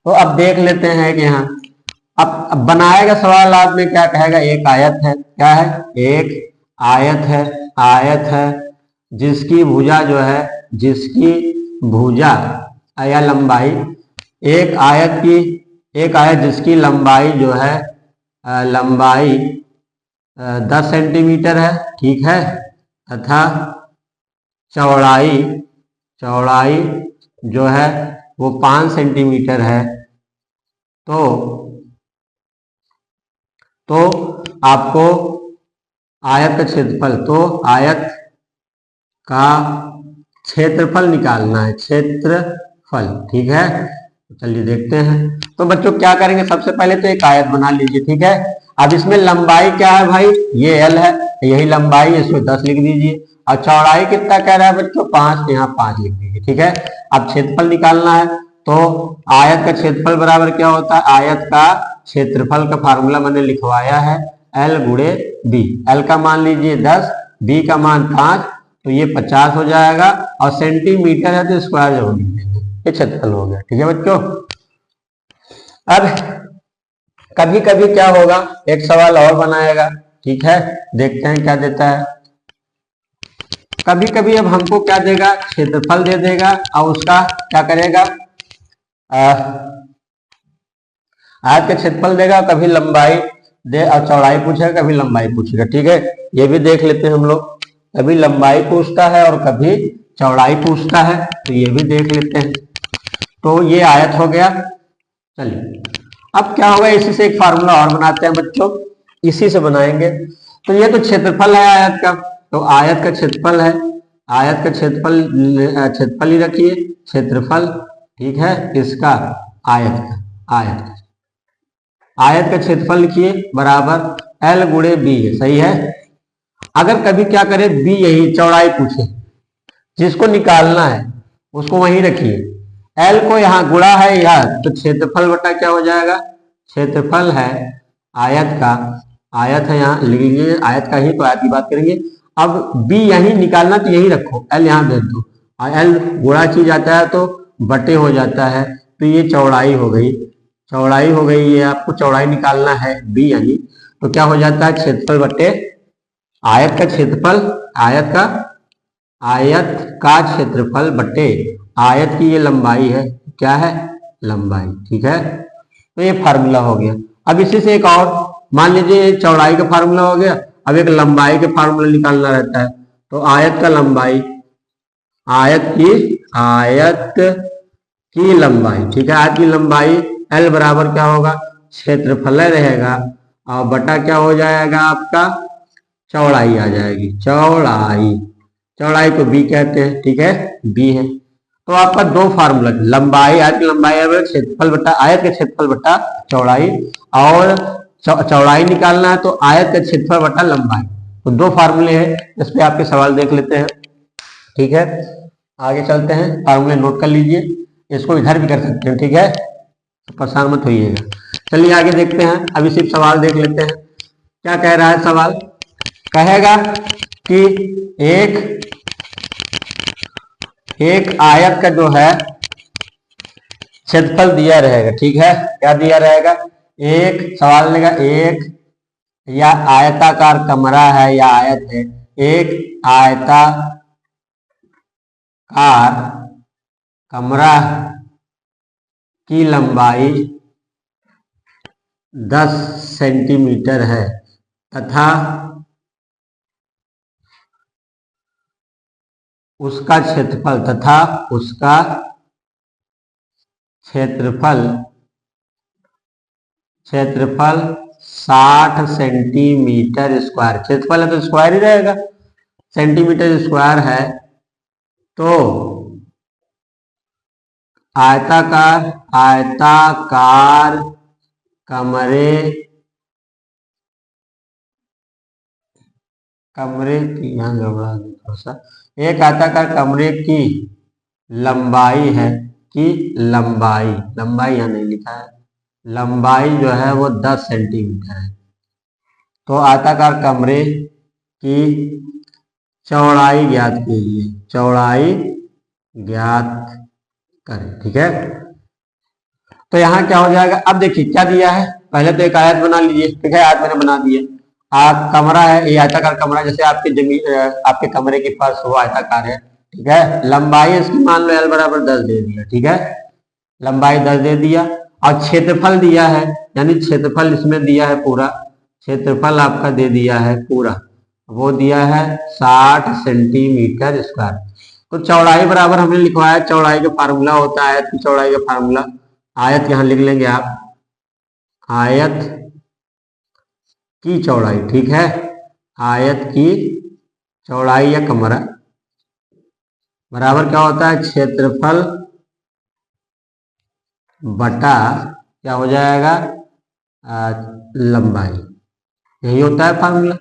तो अब देख लेते हैं कि यहाँ अब बनाएगा सवाल आपने क्या कहेगा, एक आयत है, क्या है एक आयत है जिसकी भुजा जो है, जिसकी भुजा या लंबाई, एक आयत जिसकी लंबाई जो है लंबाई 10 सेंटीमीटर है, ठीक है, तथा चौड़ाई जो है वो 5 सेंटीमीटर है। तो आपको आयत का क्षेत्रफल, तो आयत का क्षेत्रफल निकालना है, क्षेत्रफल, ठीक है। चलिए देखते हैं। तो बच्चों क्या करेंगे, सबसे पहले तो एक आयत बना लीजिए, ठीक है। अब इसमें लंबाई क्या है भाई, ये L है, यही लंबाई, इसमें 10 लिख दीजिए, और चौड़ाई कितना कह रहा है बच्चों 5, यहाँ 5 लिख दीजिए, ठीक है। अब क्षेत्रफल निकालना है, तो आयत का क्षेत्रफल बराबर क्या होता है, आयत का क्षेत्रफल का फार्मूला मैंने लिखवाया है L गुणे B। L का मान लीजिए 10, B का मान 5, तो ये 50 हो जाएगा, और सेंटीमीटर है तो स्क्वायर जरूर लिखेंगे, ये क्षेत्रफल हो गया। ठीक है बच्चों। अब कभी कभी क्या होगा, एक सवाल और बनाएगा। ठीक है, देखते हैं क्या देता है। कभी कभी अब हमको क्या देगा, क्षेत्रफल दे देगा और उसका क्या करेगा, आयत का क्षेत्रफल देगा, कभी लंबाई दे और चौड़ाई पूछेगा, कभी लंबाई पूछेगा। ठीक है, ये भी देख लेते हैं हम लोग। कभी लंबाई पूछता है और कभी चौड़ाई पूछता है, तो ये भी देख लेते हैं। तो ये आयत हो गया। चलिए अब क्या होगा, इसी से एक फार्मूला और बनाते हैं बच्चों, इसी से बनाएंगे। तो ये तो क्षेत्रफल है आयत का, तो आयत का क्षेत्रफल है, आयत का क्षेत्रफल ही रखिए, क्षेत्रफल। ठीक है, इसका आयत का, आयत का क्षेत्रफल लिखिए बराबर एल गुणे बी है। सही है। अगर कभी क्या करे, बी यही चौड़ाई पूछे, जिसको निकालना है उसको वहीं रखिए, एल को यहाँ गुणा है यह, तो क्षेत्रफल बटा क्या हो जाएगा, क्षेत्रफल है आयत का, आयत है यहाँ लिख लीजिए, आयत का ही, तो आयत की बात करेंगे। अब बी यहीं निकालना, तो यही रखो, एल यहाँ दे दो, और एल गुणा की जाता है तो बटे हो जाता है, तो ये चौड़ाई हो गई, चौड़ाई हो गई। ये आपको चौड़ाई निकालना है बी यानी, तो क्या हो जाता है, क्षेत्रफल बटे आयत का क्षेत्रफल, आयत का क्षेत्रफल बटे आयत की ये लंबाई है, क्या है, लंबाई। ठीक है, तो ये फार्मूला हो गया। अब इसी से एक और, मान लीजिए चौड़ाई का फार्मूला हो गया, अब एक लंबाई के फार्मूला निकालना रहता है, तो आयत का लंबाई, आयत की लंबाई। ठीक है, आयत की लंबाई एल बराबर क्या होगा, क्षेत्रफल रहेगा और बटा क्या हो जाएगा आपका, चौड़ाई आ जाएगी, चौड़ाई को बी कहते हैं। ठीक है, बी है। तो आपका दो फार्मूला, लंबाई, आयत की लंबाई क्षेत्रफल बटा आयत का क्षेत्रफल बटा चौड़ाई, और चौड़ाई निकालना है तो आयत का क्षेत्रफल बटा लंबाई। तो दो फार्मूले हैं, इस पे आपके सवाल देख लेते हैं। ठीक है, आगे चलते हैं, फार्मूले नोट कर लीजिए, इसको इधर भी कर सकते हैं। ठीक है, तो परेशान मत होइएगा। चलिए आगे देखते हैं, अभी सिर्फ सवाल देख लेते हैं। क्या कह रहा है सवाल, कहेगा कि एक आयत का जो है क्षेत्रफल दिया रहेगा। ठीक है, क्या दिया रहेगा, एक सवाल लेगा, एक या आयताकार कमरा है या आयत है, एक आयताकार कमरा की लंबाई 10 सेंटीमीटर है तथा उसका क्षेत्रफल 60 सेंटीमीटर स्क्वायर, क्षेत्रफल है तो स्क्वायर ही रहेगा, सेंटीमीटर स्क्वायर है, तो आयताकार कमरे की, यहाँ गड़बड़ा थोड़ा सा, एक आयताकार कमरे की लंबाई है, कि लंबाई यहाँ नहीं लिखा है, लंबाई जो है वो 10 सेंटीमीटर है, तो आयताकार कमरे की चौड़ाई ज्ञात कीजिए, चौड़ाई ज्ञात करें। ठीक है, तो यहाँ क्या हो जाएगा, अब देखिए क्या दिया है, पहले तो एक आयत बना लीजिए। ठीक है, आयत मैंने बना दिया, कमरा है, ये आयताकार कमरा, जैसे आपके जमीन, आपके कमरे के पास वो आयताकार है। ठीक है, लंबाई इसकी मान लो एल बराबर 10 दे दिया। ठीक है, लंबाई 10 दे दिया, और क्षेत्रफल दिया है, यानी क्षेत्रफल इसमें दिया है पूरा, क्षेत्रफल आपका दे दिया है पूरा, वो दिया है 60 सेंटीमीटर स्क्वायर। तो चौड़ाई बराबर हमने लिखवाया, चौड़ाई का फार्मूला होता है आयत की चौड़ाई का फार्मूला, आयत यहां लिख लेंगे आप, आयत की चौड़ाई। ठीक है, आयत की चौड़ाई या कमरा बराबर क्या होता है, क्षेत्रफल बटा क्या हो जाएगा, लंबाई, यही होता है फार्मूला,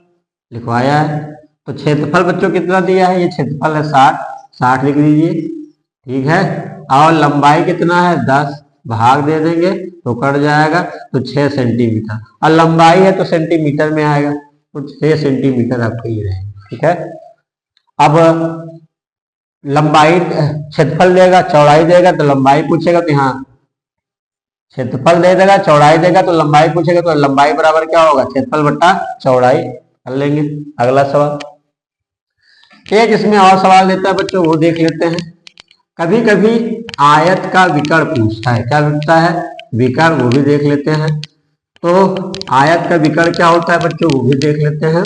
लिखवाया है। तो क्षेत्रफल बच्चों कितना दिया है, ये क्षेत्रफल है 60 लिख लीजिए। ठीक है, और लंबाई कितना है 10, भाग दे देंगे तो कट जाएगा, तो 6 सेंटीमीटर, और लंबाई है तो सेंटीमीटर में आएगा, तो 6 सेंटीमीटर आपका ये रहेगा। ठीक है, अब लंबाई क्षेत्रफल देगा, चौड़ाई देगा तो लंबाई पूछेगा, तो यहाँ क्षेत्रफल दे देगा, चौड़ाई देगा तो लंबाई पूछेगा, तो लंबाई बराबर क्या होगा, क्षेत्रफल बटा चौड़ाई। कर लेंगे अगला सवाल। एक इसमें और सवाल देता है बच्चों, वो देख लेते हैं। कभी कभी आयत का विकर्ण पूछता है, क्या पूछता है, विकर्ण, वो भी देख लेते हैं। तो आयत का विकर्ण क्या होता है बच्चों, वो भी देख लेते हैं।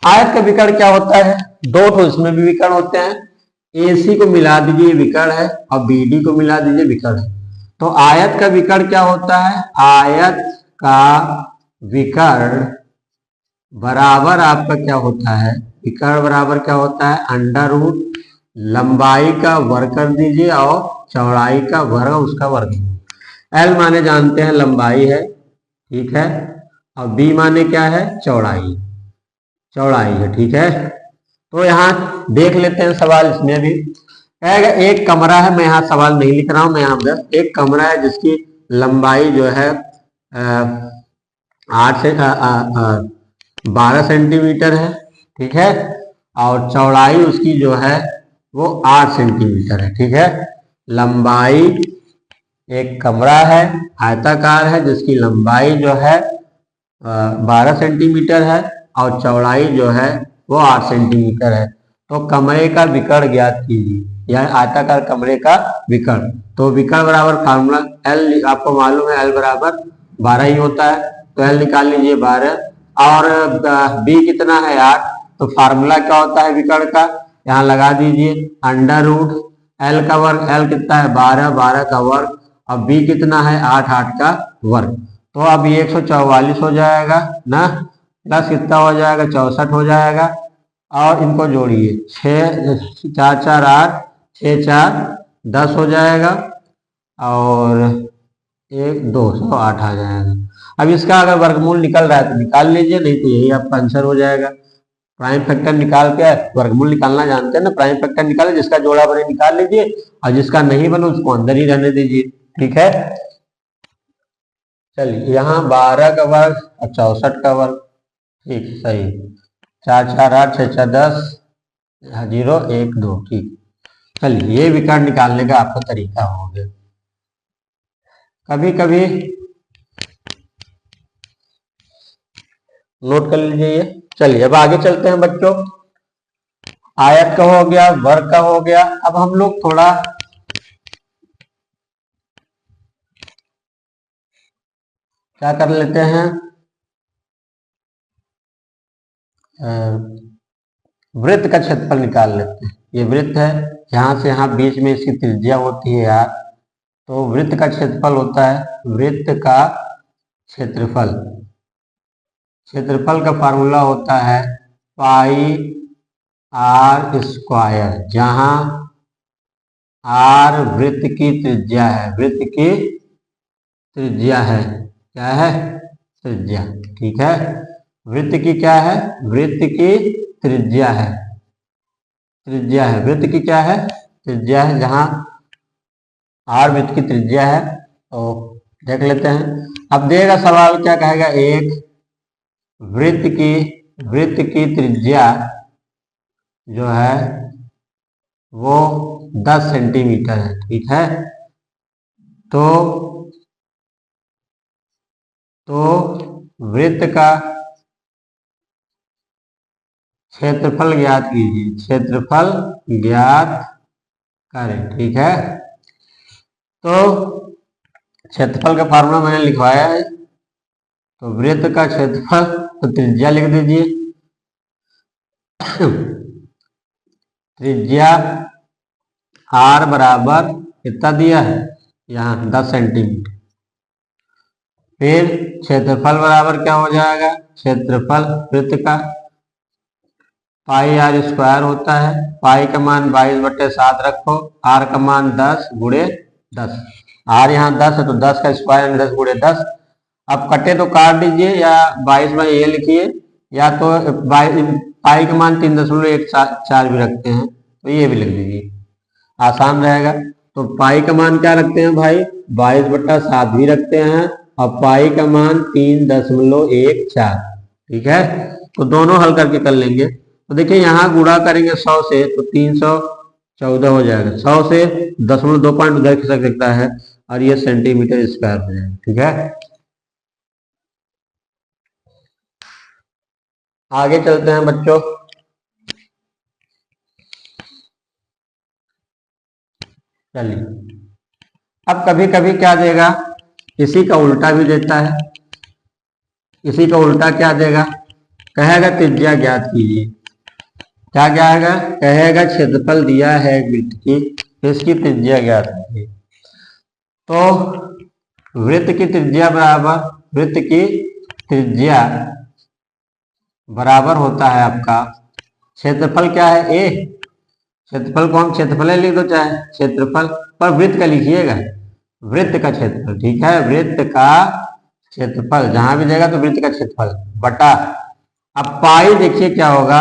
आयत का विकर्ण क्या होता है, दो ठो इसमें भी विकर्ण होते हैं। AC को मिला दीजिए विकर्ण है, और BD को मिला दीजिए विकर्ण है। तो आयत का विकर्ण क्या होता है, आयत का विकर्ण बराबर आपका क्या होता है, विकर्ण बराबर क्या होता है, अंडर रूट लंबाई का वर्ग कर दीजिए और चौड़ाई का वर्ग, उसका वर्ग। L माने जानते हैं लंबाई है, ठीक है, और B माने क्या है, चौड़ाई, चौड़ाई है, ठीक है। तो यहाँ देख लेते हैं सवाल, इसमें भी कहेगा एक कमरा है, मैं यहाँ सवाल नहीं लिख रहा हूँ, मैं यहाँ बस एक कमरा है जिसकी लंबाई जो है 8 से 12 सेंटीमीटर है, ठीक है, और चौड़ाई उसकी जो है वो 8 सेंटीमीटर है, ठीक है। लंबाई, एक कमरा है आयताकार है जिसकी लंबाई जो है 12 सेंटीमीटर है और चौड़ाई जो है वो 8 सेंटीमीटर है। तो कमरे का विकर्ण ज्ञात कीजिए, यह आयताकार कमरे का विकर्ण। तो विकर्ण बराबर फार्मूला L आपको मालूम है, L बराबर 12 ही होता है, तो L निकाल लीजिए 12, और B कितना है 8, तो फार्मूला क्या होता है विकर्ण का, यहाँ लगा दीजिए अंडर रूट L का वर्ग, L कितना है 12, 12 का वर्ग, और B कितना है 8, 8 का वर्ग। तो अब ये 144 हो जाएगा ना, प्लस कितना हो जाएगा 64 हो जाएगा, और इनको जोड़िए 6 4 4 8, 6 4 10 हो जाएगा, और 1 208 आ जाएगा। अब इसका अगर वर्गमूल निकल रहा है तो निकाल लीजिए, नहीं तो यही आपका आंसर हो जाएगा। प्राइम फैक्टर निकाल के वर्गमूल निकालना जानते हैं ना, प्राइम फैक्टर निकाले, जिसका जोड़ा बने निकाल लीजिए, और जिसका नहीं बने उसको अंदर ही रहने दीजिए, ठीक है। चलिए यहाँ 12 का वर्ग और 64 का वर्ग, ठीक सही, 4 4 8 6 4 10 0 1 2, ठीक। चलिए ये विकर्ण निकालने का आपका तरीका हो गया। कभी कभी नोट कर लीजिए ये। चलिए अब आगे चलते हैं बच्चों। आयत का हो गया, वर्ग का हो गया, अब हम लोग थोड़ा क्या कर लेते हैं, वृत्त का क्षेत्रफल निकाल लेते हैं। ये वृत्त है, यहाँ से यहाँ बीच में इसकी त्रिज्या होती है यार, तो वृत्त का क्षेत्रफल होता है, वृत्त का क्षेत्रफल, क्षेत्रफल का फार्मूला होता है पाई r स्क्वायर, जहां r वृत्त की त्रिज्या है, वृत्त की त्रिज्या है, क्या है, त्रिज्या, ठीक है। वृत्त की क्या है, वृत्त की त्रिज्या है, त्रिज्या है, वृत्त की क्या है, त्रिज्या है, जहां r वृत्त की त्रिज्या है। तो देख लेते हैं, अब देगा सवाल क्या कहेगा, एक वृत्त की त्रिज्या जो है वो 10 सेंटीमीटर है, ठीक है। तो वृत्त का क्षेत्रफल ज्ञात कीजिए, क्षेत्रफल ज्ञात करें, ठीक है। तो क्षेत्रफल का फार्मूला मैंने लिखवाया है, तो वृत्त का क्षेत्रफल, तो त्रिज्या लिख दीजिए, त्रिज्या r बराबर कितना दिया है, यहाँ 10 सेंटीमीटर। फिर क्षेत्रफल बराबर क्या हो जाएगा, क्षेत्रफल वृत्त का पाई r स्क्वायर होता है, पाई का मान 22/7 रखो, r का मान 10 गुणे 10, r यहाँ 10 है तो 10 का स्क्वायर 10 गुणे 10। अब कटे तो काट दीजिए, या 22 में ये लिखिए, या तो पाई का मान 3.14 भी रखते हैं तो ये भी लिख दीजिए, आसान रहेगा। तो पाई का मान क्या रखते हैं भाई, 22/7 भी रखते हैं, और पाई का मान 3.14, ठीक है। तो दोनों हल करके कर लेंगे। तो देखिए यहाँ गुणा करेंगे 100 से, तो 14 हो जाएगा। 100 से 0.2 उधर खिसक सकता है और ये सेंटीमीटर स्क्वायर हो जाएगा। ठीक है, आगे चलते हैं बच्चों। चलिए, अब कभी कभी क्या देगा, इसी का उल्टा भी देता है। इसी का उल्टा क्या देगा, कहेगा त्रिज्या ज्ञात कीजिए। क्या कहेगा, कहेगा क्षेत्रफल दिया है एक वृत्त की, इसकी त्रिज्या ज्ञात कीजिए। तो वृत्त की त्रिज्या बराबर, वृत्त की त्रिज्या बराबर होता है आपका क्षेत्रफल क्या है, ए। क्षेत्रफल को हम क्षेत्रफल लिख दो चाहे क्षेत्रफल, पर वृत्त का लिखिएगा, वृत्त का क्षेत्रफल। ठीक है, वृत्त का क्षेत्रफल जहां भी देगा तो वृत्त का क्षेत्रफल बटा। अब पाई देखिए क्या होगा,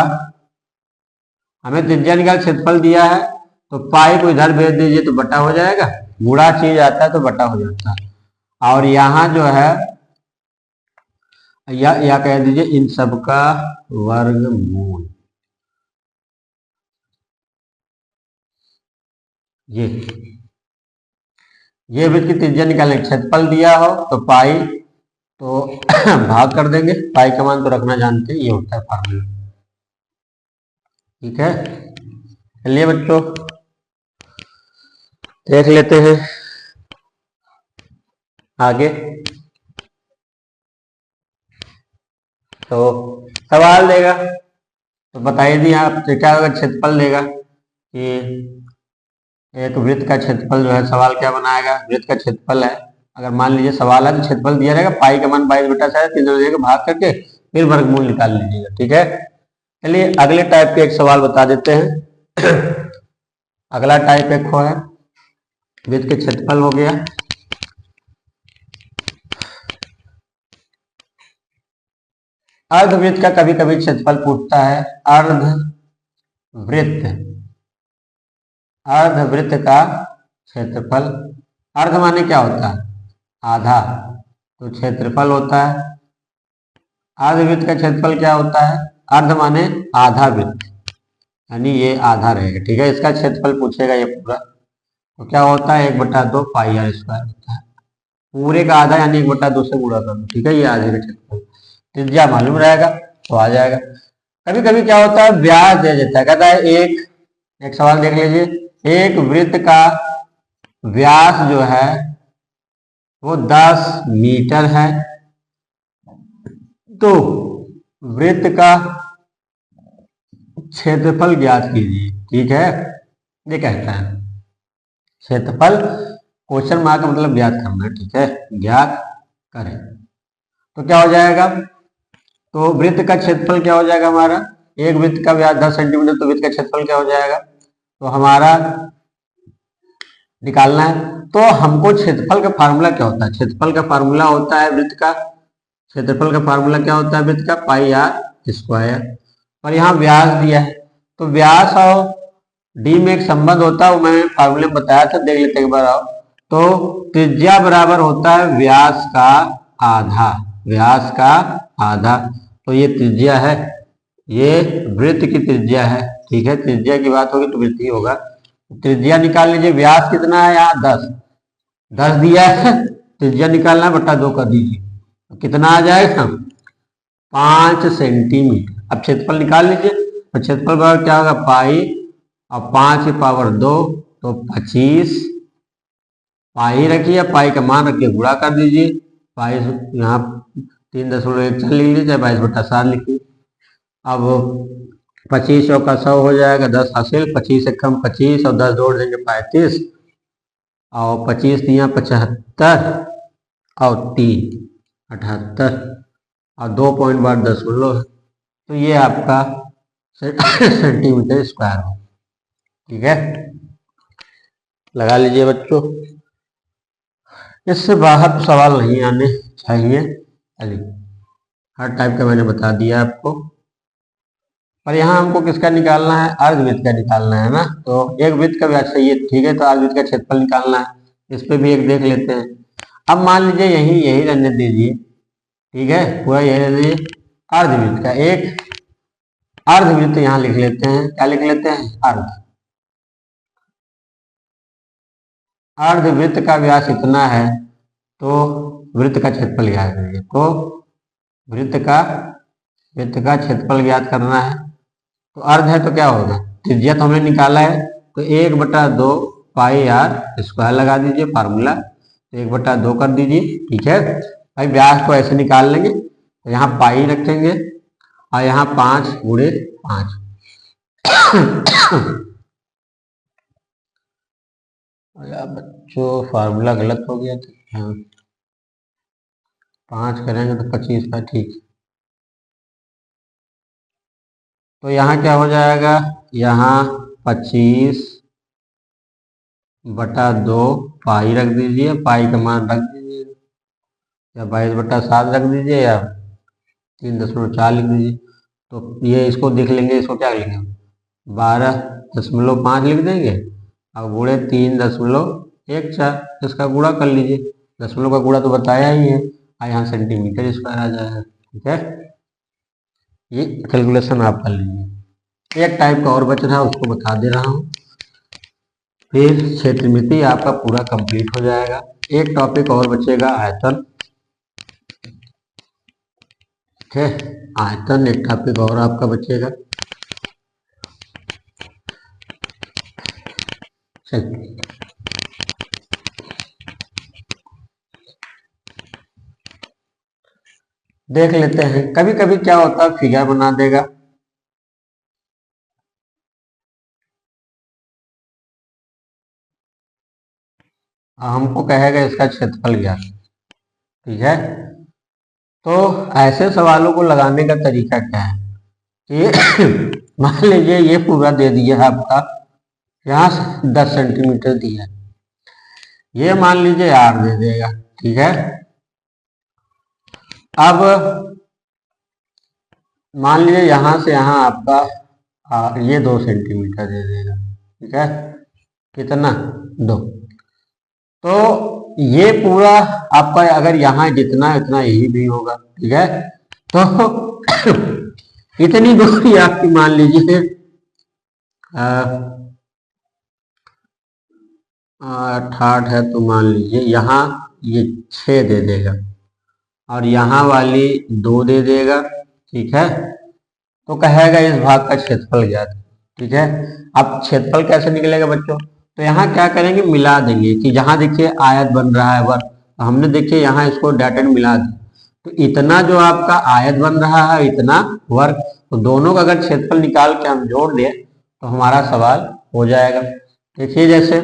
हमें त्रिज्या निकाल क्षेत्रफल दिया है तो पाई को इधर भेज दीजिए तो बटा हो जाएगा, गुणा चीज आता है तो बटा हो जाता है। और यहाँ जो है या कह दीजिए इन सब का वर्गमूल। ये वृत्त की त्रिज्या निकालने, क्षेत्रफल दिया हो तो पाई तो भाग कर देंगे, पाई का मान तो रखना जानते हैं, ये होता है फार्मूला। ठीक है, चलिए बच्चों देख लेते हैं आगे। तो सवाल देगा तो बताइए दी आप क्या होगा, क्षेत्रफल देगा कि एक वृत्त का क्षेत्रफल जो है, सवाल क्या बनाएगा, वृत्त का क्षेत्रफल है। अगर मान लीजिए सवाल है तो क्षेत्रफल दिया रहेगा, पाई का मान 22/3 भाग करके फिर वर्गमूल निकाल लीजिएगा। ठीक है, चलिए अगले टाइप के एक सवाल बता देते हैं। अगला टाइप एक है वृत्त के क्षेत्रफल हो गया। अर्धवृत्त का कभी कभी क्षेत्रफल पूछता है, अर्धवृत्त, अर्धवृत्त का क्षेत्रफल। अर्ध माने क्या होता है, आधा, तो क्षेत्रफल होता है। अर्धवृत्त का क्षेत्रफल क्या होता है, अर्ध माने आधा वृत्त, यानी ये आधा रहेगा। ठीक है, इसका क्षेत्रफल पूछेगा ये पूरा, तो क्या होता है 1/2 पाई आर स्क्वायर होता है। पूरे का आधा यानी 1/2 से गुणा कर दो। ठीक है, ये आधे का क्षेत्रफल, त्रिज्या मालूम रहेगा तो आ जाएगा। कभी कभी क्या होता है, व्यास दे देता है, कहता है एक सवाल देख लीजिए, एक वृत्त का व्यास जो है वो 10 मीटर है, तो वृत्त का क्षेत्रफल ज्ञात कीजिए। ठीक है, ये कहता है क्षेत्रफल, क्वेश्चन मार्क का मतलब ज्ञात करना है। ठीक है, ज्ञात करें तो क्या हो जाएगा, तो वृत्त का क्षेत्रफल क्या हो जाएगा हमारा, एक वृत्त का व्यास 10 सेंटीमीटर, तो वृत्त का क्षेत्रफल क्या हो जाएगा, तो हमारा निकालना है। तो हमको क्षेत्रफल का फार्मूला क्या होता है, क्षेत्रफल का फार्मूला होता है वृत्त का, क्षेत्रफल का फार्मूला क्या होता है वृत्त का, पाई आर स्क्वायर। और यहाँ व्यास दिया है तो व्यास और डी में एक संबंध होता है, वो मैंने फार्मूले में बताया था, देख लेते एक बार आओ। तो त्रिज्या बराबर होता है व्यास का आधा, व्यास का आधा, तो ये त्रिज्या है, ये वृत्त की त्रिज्या है। ठीक है, त्रिज्या की बात होगी तो वृत्त ही होगा। त्रिज्या निकाल लीजिए, व्यास कितना है यहाँ 10 दिया है, त्रिज्या निकालना है, बटा 2 कर दीजिए, तो कितना आ जाएगा 5 सेंटीमीटर। अब क्षेत्रफल निकाल लीजिए, तो क्षेत्रफल बराबर क्या होगा, पाई और 5 की पावर 2 तो 25, पाई रखिए, पाई का मान रखिए, गुणा कर दीजिए, पाई यहाँ 3.1 लिख लीजिए, 22/7 लिखिए। अब 25 का 100 हो जाएगा, 10 हासिल, 25 से कम 25 और 10 जोड़ देंगे 35, और 25 दिया 75 और 3 78 और 2.10 है, तो ये आपका सेंटीमीटर स्क्वायर हो। ठीक है, लगा लीजिए बच्चों, इससे बाहर सवाल नहीं आने चाहिए। चलिए, हर टाइप का मैंने बता दिया आपको। पर यहाँ हमको किसका निकालना है, अर्धवृत्त का निकालना है ना, तो एक वृत्त का व्यास चाहिए। ठीक है, तो अर्धवृत्त का क्षेत्रफल निकालना है, इस पे भी एक देख लेते हैं। अब मान लीजिए यही रहने दीजिए, ठीक है, पूरा यही रहने दीजिए, अर्धवृत्त का एक अर्धवृत्त यहाँ लिख लेते हैं, क्या लिख लेते हैं, अर्ध। अर्धवृत्त का व्यास इतना है तो वृत्त का क्षेत्रफल ज्ञात करिए। तो वृत्त का क्षेत्रफल ज्ञात करना है। तो अर्ध है तो क्या होगा, त्रिज्या तो हमने निकाला है, तो 1/2 पाई आर स्क्वायर लगा दीजिए फार्मूला, तो 1/2 कर दीजिए। ठीक है भाई, व्यास को ऐसे निकाल लेंगे, तो यहाँ पाई रखेंगे और यहाँ 5/5। यार बच्चों फार्मूला गलत हो गया था, हाँ 5 करेंगे तो 25 का, ठीक। तो यहाँ क्या हो जाएगा, यहाँ 25/2 पाई रख दीजिए, पाई का मान रख दीजिए, या 22/7 रख दीजिए, या 3.4 लिख दीजिए। तो ये इसको देख लेंगे, इसको क्या लिखेंगे, 12.5 लिख देंगे और गुणे 3.14, इसका गुणा कर लीजिए। दशमलव का गुणा तो बताया ही है, और यहाँ सेंटीमीटर स्क्वायर आ जाएगा। ठीक है, ये कैलकुलेशन आप कर लीजिए। एक टाइप का और बच रहा है, उसको बता दे रहा हूँ, फिर क्षेत्रमिति आपका पूरा कंप्लीट हो जाएगा। एक टॉपिक और बचेगा, आयतन। ठीक है, आयतन एक टॉपिक और आपका बचेगा। चलिए देख लेते हैं। कभी कभी क्या होता है, फिगर बना देगा, हमको कहेगा इसका क्षेत्रफल ज्ञात। ठीक है, तो ऐसे सवालों को लगाने का तरीका क्या है कि मान लीजिए ये पूरा दे दिया है आपका, यहाँ से 10 सेंटीमीटर दिया है, ये मान लीजिए आर दे देगा। ठीक है, अब मान लीजिए यहाँ से यहाँ आपका ये 2 सेंटीमीटर दे देगा। ठीक है, कितना, 2। तो ये पूरा आपका अगर यहाँ जितना इतना यही भी होगा। ठीक है, तो इतनी दूरी आपकी मान लीजिए 68 है, तो मान लीजिए यहाँ ये 6 दे देगा और यहाँ वाली 2 दे देगा। ठीक है, तो कहेगा इस भाग का क्षेत्रफल ज्ञात। ठीक है, अब क्षेत्रफल कैसे निकलेगा बच्चों, तो यहाँ क्या करेंगे, मिला देंगे कि जहाँ देखिए आयत बन रहा है वर्ग, तो हमने देखिए यहाँ इसको डायरेक्ट मिला दिया, तो इतना जो आपका आयत बन रहा है इतना वर्ग, तो दोनों का अगर क्षेत्रफल निकाल के हम जोड़ दें तो हमारा सवाल हो जाएगा। देखिए जैसे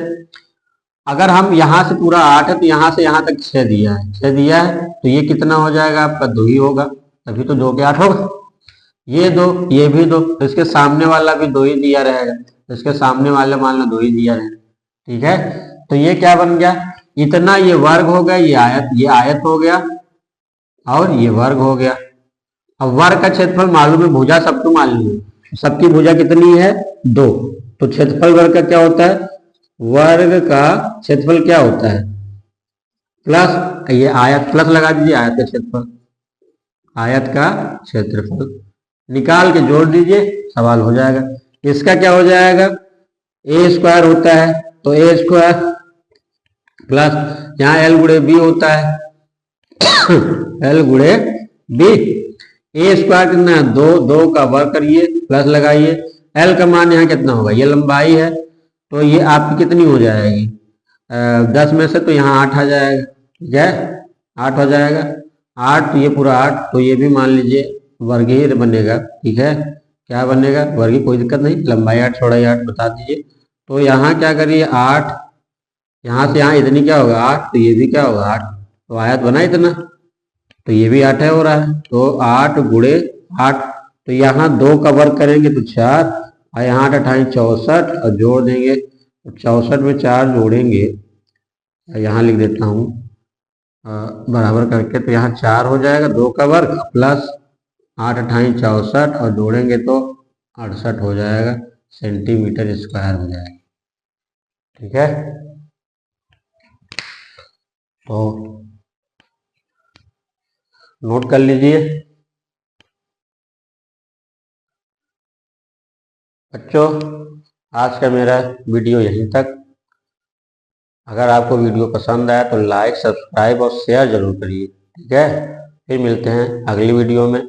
अगर हम यहाँ से पूरा 8 है, तो यहाँ से यहाँ तक 6 दिया है, 6 दिया है, तो ये कितना हो जाएगा आपका, 2 ही होगा, तभी तो 2 के 8 होगा। ये 2, ये भी 2, तो इसके सामने वाला भी 2 ही दिया रहेगा, तो इसके सामने वाला मान लो 2 ही दिया रहेगा। ठीक है, तो ये क्या बन गया, इतना ये वर्ग हो गया, ये आयत हो गया और ये वर्ग हो गया। अब वर्ग का क्षेत्रफल मालूम है, भुजा सबको मालूम है, सबकी भुजा कितनी है, 2, तो क्षेत्रफल वर्ग का क्या होता है, वर्ग का क्षेत्रफल क्या होता है, प्लस ये आयत, प्लस लगा दीजिए, आयत का क्षेत्रफल, आयत का क्षेत्रफल निकाल के जोड़ दीजिए, सवाल हो जाएगा। इसका क्या हो जाएगा, ए स्क्वायर होता है, तो ए स्क्वायर प्लस यहाँ एल गुणे बी होता है, एल गुणे बी, ए स्क्वायर कितना है, 2, 2 का वर्ग करिए, प्लस लगाइए, एल का मान यहाँ कितना होगा, ये लंबाई है, तो ये आपकी कितनी हो जाएगी, 10 में से तो यहाँ 8 आ जाएगा। ठीक है, 8 हो जाएगा, 8 तो ये पूरा 8, तो ये भी मान लीजिए वर्ग ही बनेगा। ठीक है, क्या बनेगा, वर्ग, कोई दिक्कत नहीं, लंबाई 8 चौड़ाई 8 बता दीजिए। तो यहाँ क्या करिए, 8, यहाँ से यहाँ इतनी क्या होगा 8, तो ये भी क्या होगा 8, तो आयत बना इतना, तो ये भी 8 है हो रहा है, तो 8 गुणे 8, तो यहाँ 2 का वर्ग करेंगे तो 4, और यहाँ 8 8 64 और जोड़ देंगे, तो 64 में 4 जोड़ेंगे, यहाँ लिख देता हूँ बराबर करके, तो यहाँ 4 हो जाएगा, 2 का वर्ग प्लस 8 8 64 और जोड़ेंगे तो 68 हो जाएगा, सेंटीमीटर स्क्वायर हो जाएगा। ठीक है, तो नोट कर लीजिए बच्चों, आज का मेरा वीडियो यहीं तक। अगर आपको वीडियो पसंद आया तो लाइक, सब्सक्राइब और शेयर जरूर करिए। ठीक है, फिर मिलते हैं अगली वीडियो में।